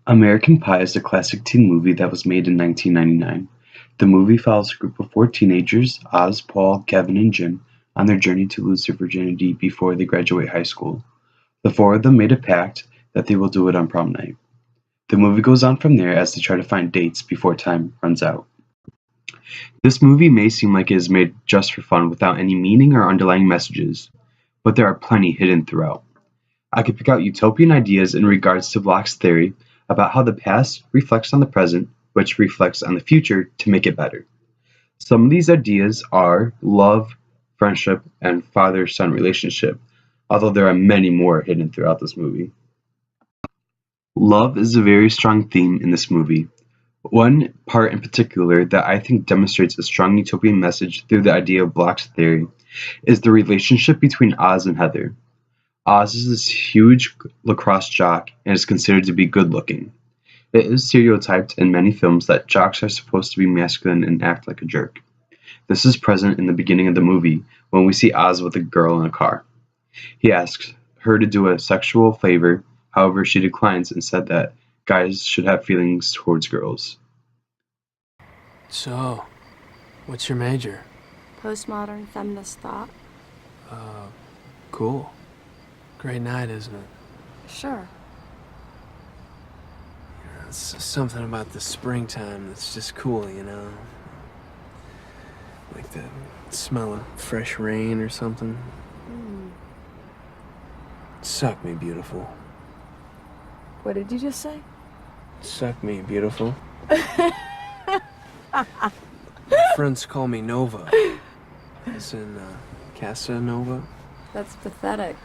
American Pie is a classic teen movie that was made in 1999. The movie follows a group of four teenagers, Oz, Paul, Kevin, and Jim, on their journey to lose their virginity before they graduate high school. The four of them made a pact that they will do it on prom night. The movie goes on from there as they try to find dates before time runs out. This movie may seem like it is made just for fun without any meaning or underlying messages, but there are plenty hidden throughout. I could pick out utopian ideas in regards to Bloch's theory about how the past reflects on the present, which reflects on the future to make it better. Some of these ideas are love, friendship, and father-son relationship, although there are many more hidden throughout this movie. Love is a very strong theme in this movie. One part in particular that I think demonstrates a strong utopian message through the idea of Bloch's theory is the relationship between Oz and Heather. Oz is this huge lacrosse jock and is considered to be good-looking. It is stereotyped in many films that jocks are supposed to be masculine and act like a jerk. This is present in the beginning of the movie when we see Oz with a girl in a car. He asks her to do a sexual favor, however she declines and said that guys should have feelings towards girls. So, what's your major? Postmodern feminist thought. Cool. Great night, isn't it? Sure. It's something about the springtime that's just cool, you know? Like the smell of fresh rain or something. Suck me, beautiful. What did you just say? Suck me, beautiful. Friends call me Nova. As in, Casanova. That's pathetic.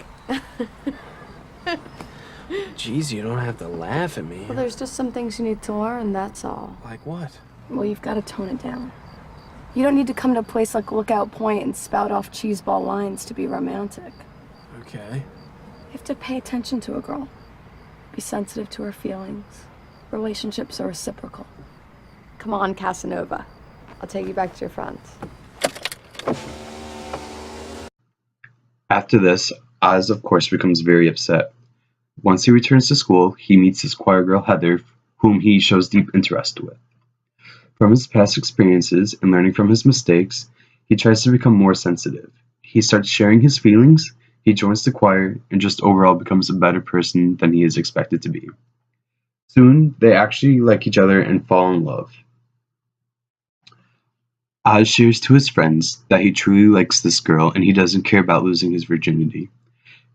Jeez, you don't have to laugh at me. Well, there's just some things you need to learn, that's all. Like what? Well, you've got to tone it down. You don't need to come to a place like Lookout Point and spout off cheeseball lines to be romantic. Okay. You have to pay attention to a girl. Be sensitive to her feelings. Relationships are reciprocal. Come on, Casanova. I'll take you back to your friends. After this, Oz of course becomes very upset. Once he returns to school, he meets his choir girl Heather, whom he shows deep interest with. From his past experiences and learning from his mistakes, he tries to become more sensitive. He starts sharing his feelings, he joins the choir, and just overall becomes a better person than he is expected to be. Soon, they actually like each other and fall in love. Oz shares to his friends that he truly likes this girl and he doesn't care about losing his virginity.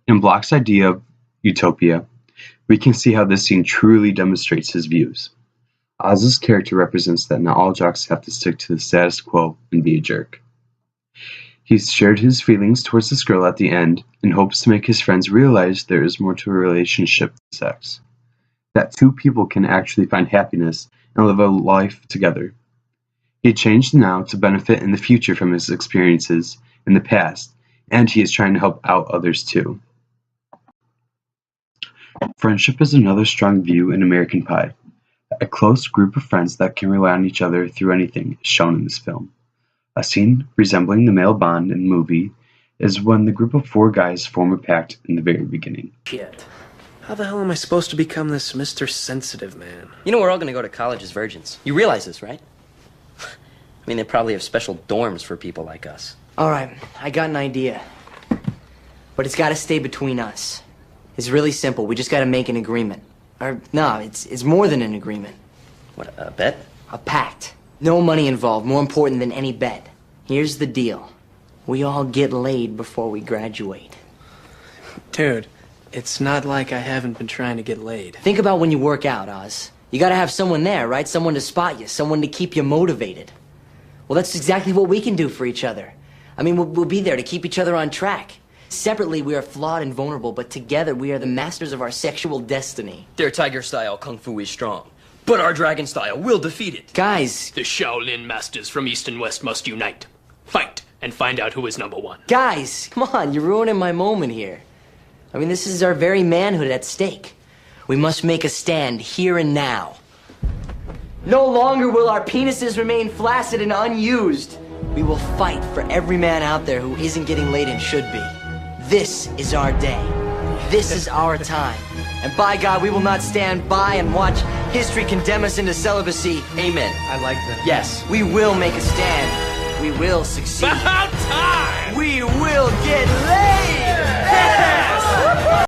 In Bloch's idea of utopia, we can see how this scene truly demonstrates his views. Oz's character represents that not all jocks have to stick to the status quo and be a jerk. He's shared his feelings towards this girl at the end and hopes to make his friends realize there is more to a relationship than sex. That two people can actually find happiness and live a life together. He changed now to benefit in the future from his experiences in the past, and he is trying to help out others too. Friendship is another strong view in American Pie. A close group of friends that can rely on each other through anything is shown in this film. A scene resembling the male bond in the movie is when the group of four guys form a pact in the very beginning. Shit. How the hell am I supposed to become this Mr. Sensitive man? You know we're all gonna go to college as virgins. You realize this, right? I mean, they probably have special dorms for people like us. All right, I got an idea. But it's got to stay between us. It's really simple. We just got to make an agreement. Or, no, it's more than an agreement. What, a bet? A pact. No money involved, more important than any bet. Here's the deal. We all get laid before we graduate. Dude, it's not like I haven't been trying to get laid. Think about when you work out, Oz. You got to have someone there, right? Someone to spot you, someone to keep you motivated. Well, that's exactly what we can do for each other. I mean, we'll be there to keep each other on track. Separately, we are flawed and vulnerable, but together, we are the masters of our sexual destiny. Their tiger style kung fu is strong, but our dragon style will defeat it. Guys! The Shaolin masters from East and West must unite. Fight, and find out who is number one. Guys! Come on, you're ruining my moment here. I mean, this is our very manhood at stake. We must make a stand here and now. No longer will our penises remain flaccid and unused. We will fight for every man out there who isn't getting laid and should be. This is our day. This is our time. And by God, we will not stand by and watch history condemn us into celibacy. Amen. I like that. Yes, we will make a stand. We will succeed. About time! We will get laid! Yes!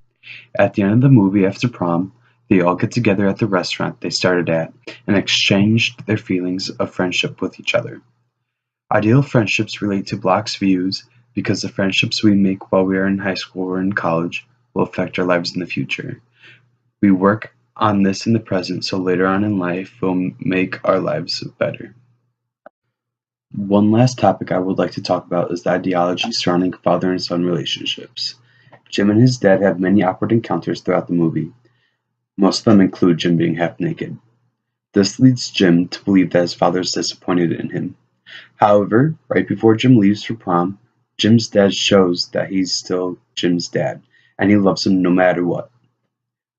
At the end of the movie, after prom, they all get together at the restaurant they started at and exchanged their feelings of friendship with each other. Ideal friendships relate to Bloch's views because the friendships we make while we are in high school or in college will affect our lives in the future. We work on this in the present so later on in life will make our lives better. One last topic I would like to talk about is the ideology surrounding father and son relationships. Jim and his dad have many awkward encounters throughout the movie. Most of them include Jim being half naked. This leads Jim to believe that his father is disappointed in him. However, right before Jim leaves for prom, Jim's dad shows that he's still Jim's dad, and he loves him no matter what.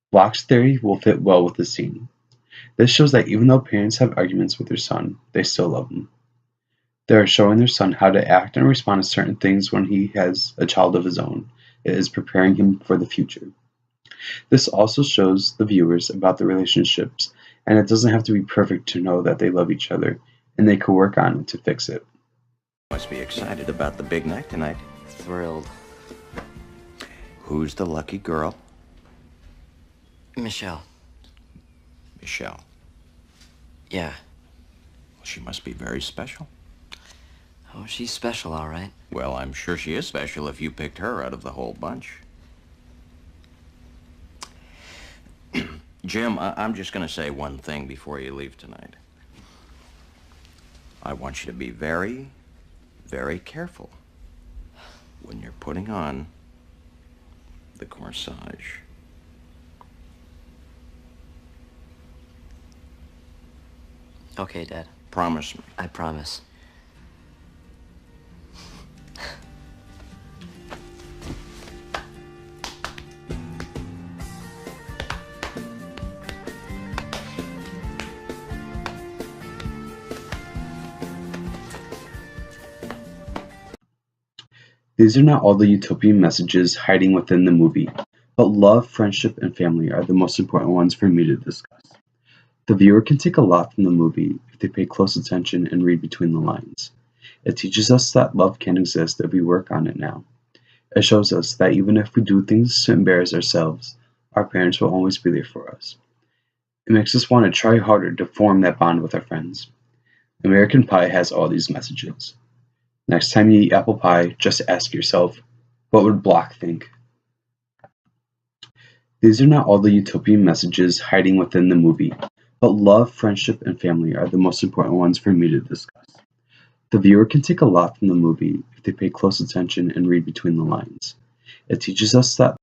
Bloch's theory will fit well with the scene. This shows that even though parents have arguments with their son, they still love him. They are showing their son how to act and respond to certain things when he has a child of his own. It is preparing him for the future. This also shows the viewers about the relationships, and it doesn't have to be perfect to know that they love each other, and they can work on it to fix it. Must be excited about the big night tonight. Thrilled. Who's the lucky girl? Michelle. Michelle. Yeah. Well, she must be very special. Oh, she's special, all right. Well, I'm sure she is special if you picked her out of the whole bunch. Jim, I'm just going to say one thing before you leave tonight. I want you to be very, very careful when you're putting on the corsage. Okay, Dad. Promise me. I promise. These are not all the utopian messages hiding within the movie, but love, friendship, and family are the most important ones for me to discuss. The viewer can take a lot from the movie if they pay close attention and read between the lines. It teaches us that love can exist if we work on it now. It shows us that even if we do things to embarrass ourselves, our parents will always be there for us. It makes us want to try harder to form that bond with our friends. American Pie has all these messages. Next time you eat apple pie, just ask yourself, what would Bloch think? These are not all the utopian messages hiding within the movie, but love, friendship, and family are the most important ones for me to discuss. The viewer can take a lot from the movie if they pay close attention and read between the lines. It teaches us that